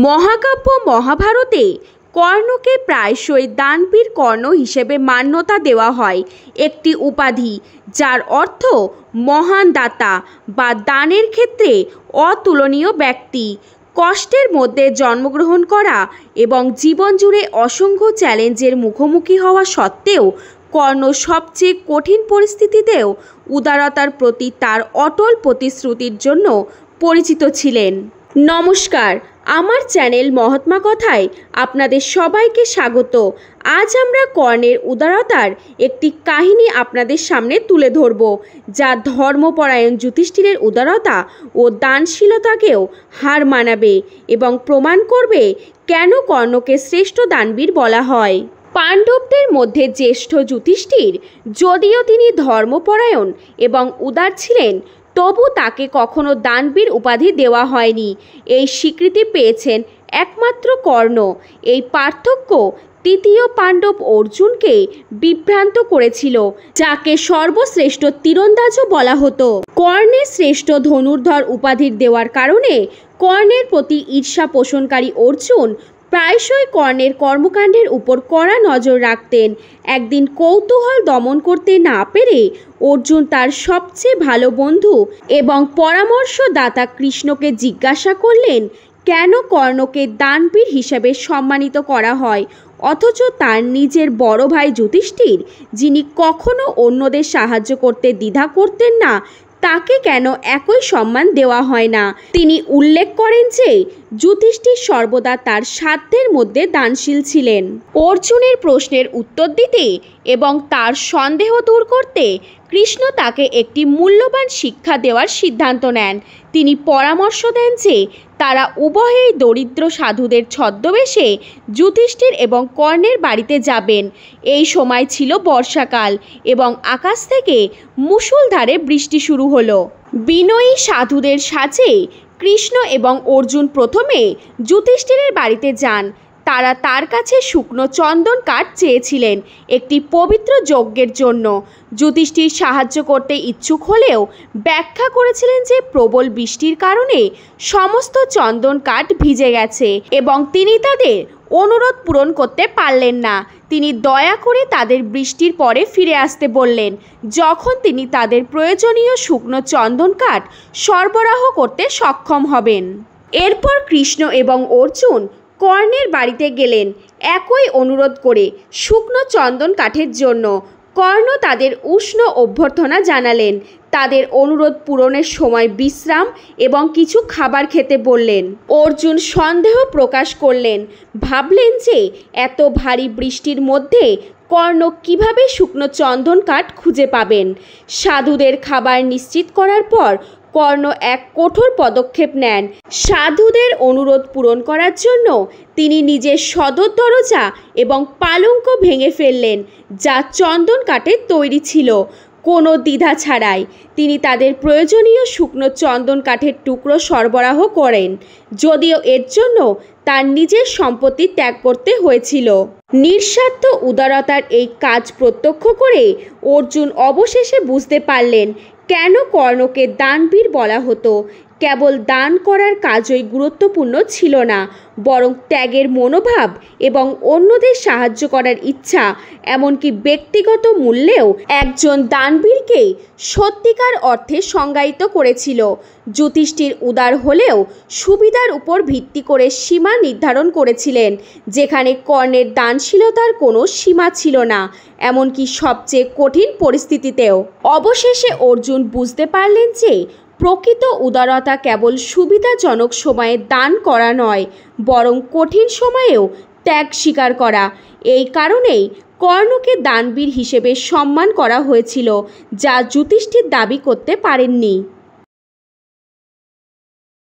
মহাকাব্য মহাভারতে কর্ণকে প্রায়শই দানবীর কর্ণ হিসেবে মান্যতা দেওয়া হয়, একটি উপাধি যার অর্থ মহান দাতা বা দানের ক্ষেত্রে অতুলনীয় ব্যক্তি। কষ্টের মধ্যে জন্মগ্রহণ করা এবং জীবন জুড়ে অসংখ্য চ্যালেঞ্জের মুখোমুখি হওয়া সত্ত্বেও কর্ণ সবচেয়ে কঠিন পরিস্থিতিতেও উদারতার প্রতি তার অটল প্রতিশ্রুতির জন্য পরিচিত ছিলেন। নমস্কার, আমার চ্যানেল মহাত্মা কথায় আপনাদের সবাইকে স্বাগত। আজ আমরা কর্ণের উদারতার একটি কাহিনী আপনাদের সামনে তুলে ধরব, যা ধর্মপরায়ণ যুধিষ্ঠিরের উদারতা ও দানশীলতাকেও হার মানাবে এবং প্রমাণ করবে কেন কর্ণকে শ্রেষ্ঠ দানবীর বলা হয়। পাণ্ডবদের মধ্যে জ্যেষ্ঠ যুধিষ্ঠির, যদিও তিনি ধর্মপরায়ণ এবং উদার ছিলেন, তবু তাকে কখনো দানবীর উপাধি দেওয়া হয়নি। এই স্বীকৃতি পেয়েছেন একমাত্র কর্ণ। এই পার্থক্য তৃতীয় পাণ্ডব অর্জুনকে বিভ্রান্ত করেছিল, যাকে সর্বশ্রেষ্ঠ তীরন্দাজও বলা হতো। কর্ণের শ্রেষ্ঠ ধনুর্ধর উপাধির দেওয়ার কারণে কর্ণের প্রতি ঈর্ষা পোষণকারী অর্জুন প্রায়শই কর্ণের কর্মকাণ্ডের উপর কড়া নজর রাখতেন। একদিন কৌতূহল দমন করতে না পেরে অর্জুন তার সবচেয়ে ভালো বন্ধু এবং পরামর্শদাতা কৃষ্ণকে জিজ্ঞাসা করলেন, কেন কর্ণকে দানবীর হিসেবে সম্মানিত করা হয়, অথচ তার নিজের বড় ভাই যুধিষ্ঠির, যিনি কখনো অন্যদের সাহায্য করতে দ্বিধা করতেন না, তাকে কেন একই সম্মান দেওয়া হয় না। তিনি উল্লেখ করেন যে যুধিষ্ঠির সর্বদা তার সাধ্যের মধ্যে দানশীল ছিলেন। অর্জুনের প্রশ্নের উত্তর দিতে এবং তার সন্দেহ দূর করতে কৃষ্ণ তাকে একটি মূল্যবান শিক্ষা দেওয়ার সিদ্ধান্ত নেন। তিনি পরামর্শ দেন যে তারা উভয়েই দরিদ্র সাধুদের ছদ্মবেশে যুধিষ্ঠির এবং কর্ণের বাড়িতে যাবেন। এই সময় ছিল বর্ষাকাল এবং আকাশ থেকে মুষলধারে বৃষ্টি শুরু হলো। বিনয়ী সাধুদের সাথে কৃষ্ণ এবং অর্জুন প্রথমে যুধিষ্ঠিরের বাড়িতে যান। তারা তার কাছে শুকনো চন্দন কাঠ চেয়েছিলেন একটি পবিত্র যজ্ঞের জন্য। যুধিষ্ঠির সাহায্য করতে ইচ্ছুক হলেও ব্যাখ্যা করেছিলেন যে প্রবল বৃষ্টির কারণে সমস্ত চন্দন কাঠ ভিজে গেছে এবং তিনি তাদের অনুরোধ পূরণ করতে পারলেন না। তিনি দয়া করে তাদের বৃষ্টির পরে ফিরে আসতে বললেন, যখন তিনি তাদের প্রয়োজনীয় শুকনো চন্দন কাঠ সরবরাহ করতে সক্ষম হবেন। এরপর কৃষ্ণ এবং অর্জুন কর্ণের বাড়িতে গেলেন একই অনুরোধ করে শুকনো চন্দন কাঠের জন্য। কর্ণ তাদের উষ্ণ অভ্যর্থনা জানালেন, তাদের অনুরোধ পূরণের সময় বিশ্রাম এবং কিছু খাবার খেতে বললেন। অর্জুন সন্দেহ প্রকাশ করলেন, ভাবলেন যে এত ভারী বৃষ্টির মধ্যে কর্ণ কিভাবে শুকনো চন্দন কাঠ খুঁজে পাবেন। সাধুদের খাবার নিশ্চিত করার পর কর্ণ এক কঠোর পদক্ষেপ নেন। সাধুদের অনুরোধ পূরণ করার জন্য তিনি নিজের সদর দরজা এবং পালঙ্ক ভেঙে ফেললেন, যা চন্দন কাঠের তৈরি ছিল। কোনো দ্বিধা ছাড়াই তিনি তাদের প্রয়োজনীয় শুকনো চন্দন কাঠের টুকরো সরবরাহ করেন, যদিও এর জন্য তার নিজের সম্পত্তি ত্যাগ করতে হয়েছিল। নিঃস্বার্থ উদারতার এই কাজ প্রত্যক্ষ করে অর্জুন অবশেষে বুঝতে পারলেন কেন কর্ণকে দানবীর বলা হতো। কেবল দান করার কাজই গুরুত্বপূর্ণ ছিল না, বরং ত্যাগের মনোভাব এবং অন্যদের সাহায্য করার ইচ্ছা, এমনকি ব্যক্তিগত মূল্যেও একজন দানবীরকে সত্যিকার অর্থে সংজ্ঞায়িত করেছিল। যুধিষ্ঠির উদার হলেও সুবিধার উপর ভিত্তি করে সীমা নির্ধারণ করেছিলেন, যেখানে কর্ণের দানশীলতার কোনো সীমা ছিল না, এমনকি সবচেয়ে কঠিন পরিস্থিতিতেও। অবশেষে অর্জুন বুঝতে পারলেন যে প্রকৃত উদারতা কেবল সুবিধাজনক সময়ে দান করা নয়, বরং কঠিন সময়েও ত্যাগ স্বীকার করা। এই কারণেই কর্ণকে দানবীর হিসেবে সম্মান করা হয়েছিল, যা যুধিষ্ঠির দাবি করতে পারেননি।